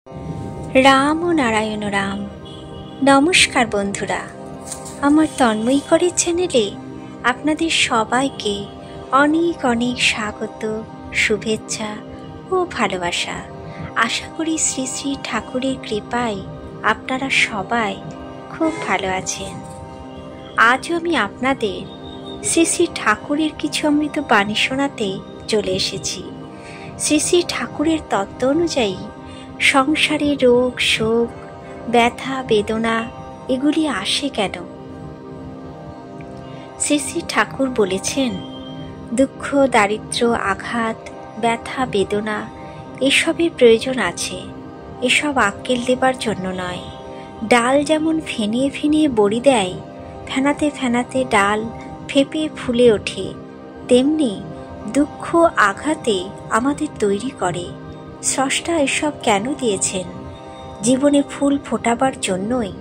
রাম ও নারায়ণ রাম। নমস্কার বন্ধুরা, আমার তন্ময়ী করে চ্যানেলে আপনাদের সবাইকে অনেক অনেক স্বাগত, শুভেচ্ছা ও ভালোবাসা। আশা করি শ্রী শ্রী ঠাকুরের কৃপায় আপনারা সবাই খুব ভালো আছেন। আজও আমি আপনাদের শ্রী শ্রী ঠাকুরের কিছু অমৃত বাণী শোনাতে চলে এসেছি। শ্রী শ্রী ঠাকুরের তত্ত্ব অনুযায়ী সংসারে রোগ শোক ব্যথা বেদনা এগুলি আসে কেন? শ্রী শ্রী ঠাকুর বলেছেন, দুঃখ দারিদ্র্য আঘাত ব্যথা বেদনা এসবের প্রয়োজন আছে, এসব আক্কেল দেবার জন্য নয়। ডাল যেমন ফেনিয়ে ফেনিয়ে বড়ি দেয়, ফেনাতে ফেনাতে ডাল ফেঁপে ফুলে ওঠে, তেমনি দুঃখ আঘাতে আমাদের তৈরি করে। স্রষ্টা এসব কেন দিয়েছেন? জীবনে ফুল ফোটাবার জন্যই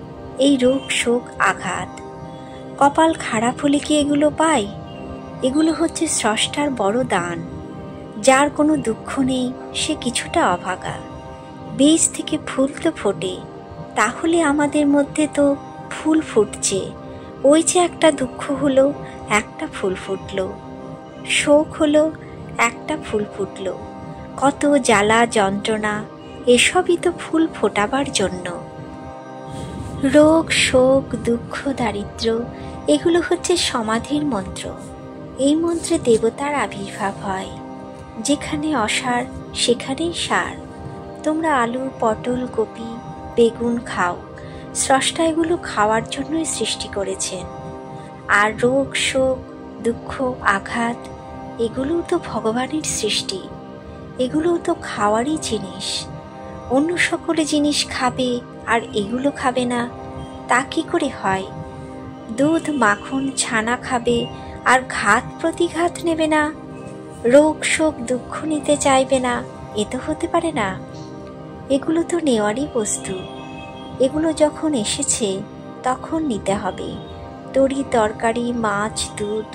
এই রোগ শোক আঘাত। কপাল খারাপ হলে কি এগুলো পাই? এগুলো হচ্ছে স্রষ্টার বড় দান। যার কোনো দুঃখ নেই সে কিছুটা অভাগা। বীজ থেকে ফুল তো ফোটে, তাহলে আমাদের মধ্যে তো ফুল ফুটছে। ওই যে একটা দুঃখ হলো, একটা ফুল ফুটলো, শোক হলো, একটা ফুল ফুটলো, কত জ্বালা যন্ত্রণা এসবই তো ফুল ফোটাবার জন্য। রোগ শোক দুঃখ দারিদ্র্য এগুলো হচ্ছে সমাধির মন্ত্র। এই মন্ত্রে দেবতার আবির্ভাব হয়। যেখানে অসার সেখানেই সার। তোমরা আলু পটল কপি বেগুন খাও, স্রষ্টা এগুলো খাওয়ার জন্যই সৃষ্টি করেছেন। আর রোগ শোক দুঃখ আঘাত এগুলোও তো ভগবানের সৃষ্টি, এগুলোও তো খাওয়ারই জিনিস। অন্য সকল জিনিস খাবে আর এগুলো খাবে না, তা কি করে হয়? দুধ মাখন ছানা খাবে আর ঘাত প্রতিঘাত নেবে না, রোগ শোক দুঃখ নিতে চাইবে না, এ তো হতে পারে না। এগুলো তো নেওয়ারই বস্তু। এগুলো যখন এসেছে তখন নিতে হবে। তরি তরকারি মাছ দুধ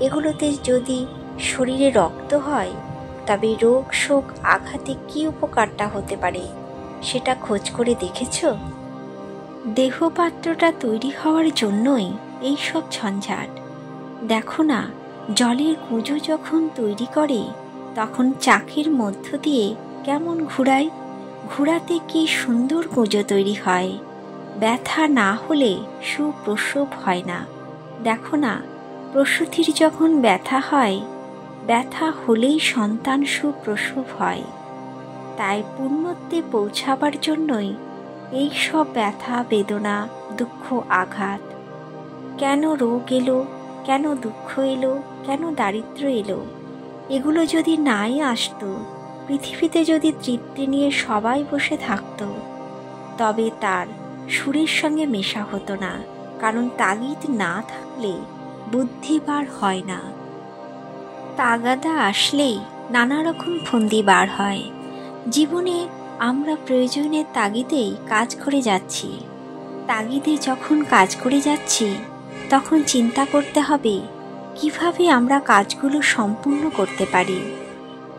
এগুলোতে যদি শরীরে রক্ত হয়, তবে রোগ শোক আঘাতে কি উপকারটা হতে পারে সেটা খোঁজ করে দেখেছ? দেহপাত্রটা তৈরি হওয়ার জন্যই এই সব ঝঞ্ঝাট। দেখো না, জলের কুঁজো যখন তৈরি করে তখন চাকের মধ্য দিয়ে কেমন ঘুরায়, ঘুরাতে কি সুন্দর কুঁজো তৈরি হয়। ব্যথা না হলে সুপ্রসব হয় না। দেখো না, প্রসূতির যখন ব্যথা হয়, ব্যথা হলেই সন্তান সুপ্রসব হয়। তাই পূর্ণত্বে পৌঁছাবার জন্যই এই সব ব্যথা বেদনা দুঃখ আঘাত। কেন রোগ এলো, কেন দুঃখ এলো, কেন দারিদ্র্য এলো? এগুলো যদি নাই আসতো, পৃথিবীতে যদি তৃপ্তি নিয়ে সবাই বসে থাকতো, তবে তার সুরের সঙ্গে মেশা হতো না। কারণ তাগিদ না থাকলে বুদ্ধি বার হয় না। তাগাদা আসলেই নানা রকম ফন্দি বার হয়। জীবনে আমরা প্রয়োজনের তাগিদেই কাজ করে যাচ্ছি। তাগিদে যখন কাজ করে যাচ্ছি তখন চিন্তা করতে হবে কিভাবে আমরা কাজগুলো সম্পূর্ণ করতে পারি।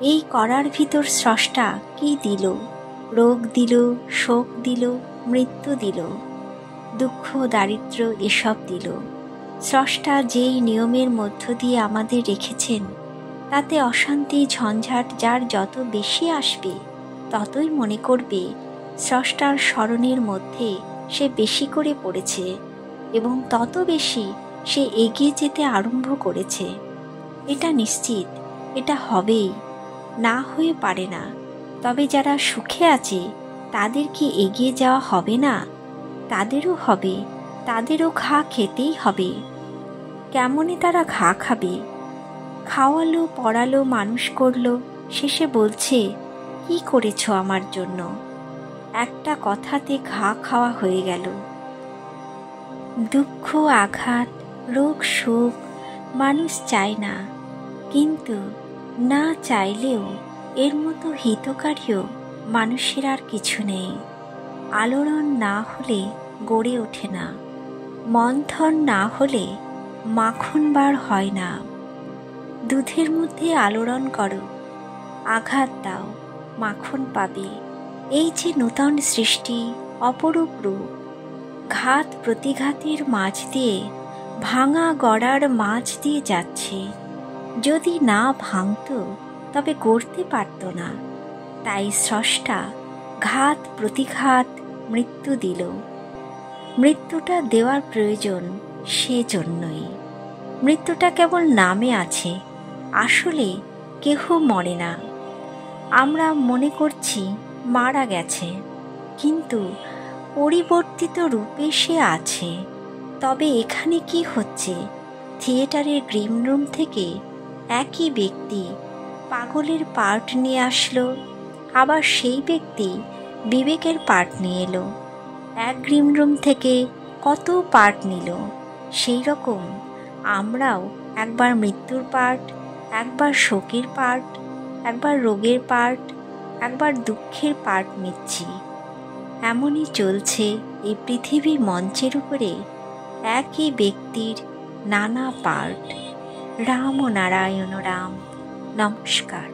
এই করার ভিতর স্রষ্টা কি দিল? রোগ দিল, শোক দিল, মৃত্যু দিল, দুঃখ দারিদ্র্য এসব দিল। স্রষ্টা যেই নিয়মের মধ্য দিয়ে আমাদের রেখেছেন, তাতে অশান্তি ঝঞ্ঝাট যার যত বেশি আসবে, ততই মনে করবে স্রষ্টার স্মরণের মধ্যে সে বেশি করে পড়েছে এবং তত বেশি সে এগিয়ে যেতে আরম্ভ করেছে। এটা নিশ্চিত, এটা হবেই, না হয়ে পারে না। তবে যারা সুখে আছে তাদের কি এগিয়ে যাওয়া হবে না? তাদেরও হবে, তাদেরও ঘা খেতেই হবে। কেমনে তারা ঘা খাবে? খাওয়ালো পড়ালো মানুষ করলো, শেষে বলছে কি করেছ আমার জন্য? একটা কথাতে ঘা খাওয়া হয়ে গেল। দুঃখ আঘাত রোগ শোক মানুষ চায় না, কিন্তু না চাইলেও এর মতো হিতকারীও মানুষের আর কিছু নেই। আলোড়ন না হলে গড়ে ওঠে না, মন্থন না হলে মাখন বার হয় না। দুধের মধ্যে আলোড়ন করো, আঘাত দাও, মাখন পাবে। এই যে নূতন সৃষ্টি, অপরূপ রূপ, ঘাত প্রতিঘাতের মাঝ দিয়ে, ভাঙা গড়ার মাঝ দিয়ে যাচ্ছে। যদি না ভাঙত তবে গড়তে পারত না। তাই স্রষ্টা ঘাত প্রতিঘাত মৃত্যু দিল। মৃত্যুটা দেওয়ার প্রয়োজন সেজন্যই। মৃত্যুটা কেবল নামে আছে, আসলে কেহ মরে না। আমরা মনে করছি মারা গেছে, কিন্তু পরিবর্তিত রূপে সে আছে। তবে এখানে কি হচ্ছে? থিয়েটারের গ্রিন রুম থেকে একই ব্যক্তি পাগলের পার্ট নিয়ে আসলো, আবার সেই ব্যক্তি বিবেকের পার্ট নিয়ে এলো। এক গ্রিন রুম থেকে কত পার্ট নিল। সেই রকম আমরাও একবার মৃত্যুর পার্ট, একবার শোকের পার্ট, একবার রোগের পার্ট, একবার দুঃখের পার্ট নিচ্ছি। এমনই চলছে এই পৃথিবী মঞ্চের উপরে একই ব্যক্তির নানা পার্ট। রাম ও নারায়ণ রাম। নমস্কার।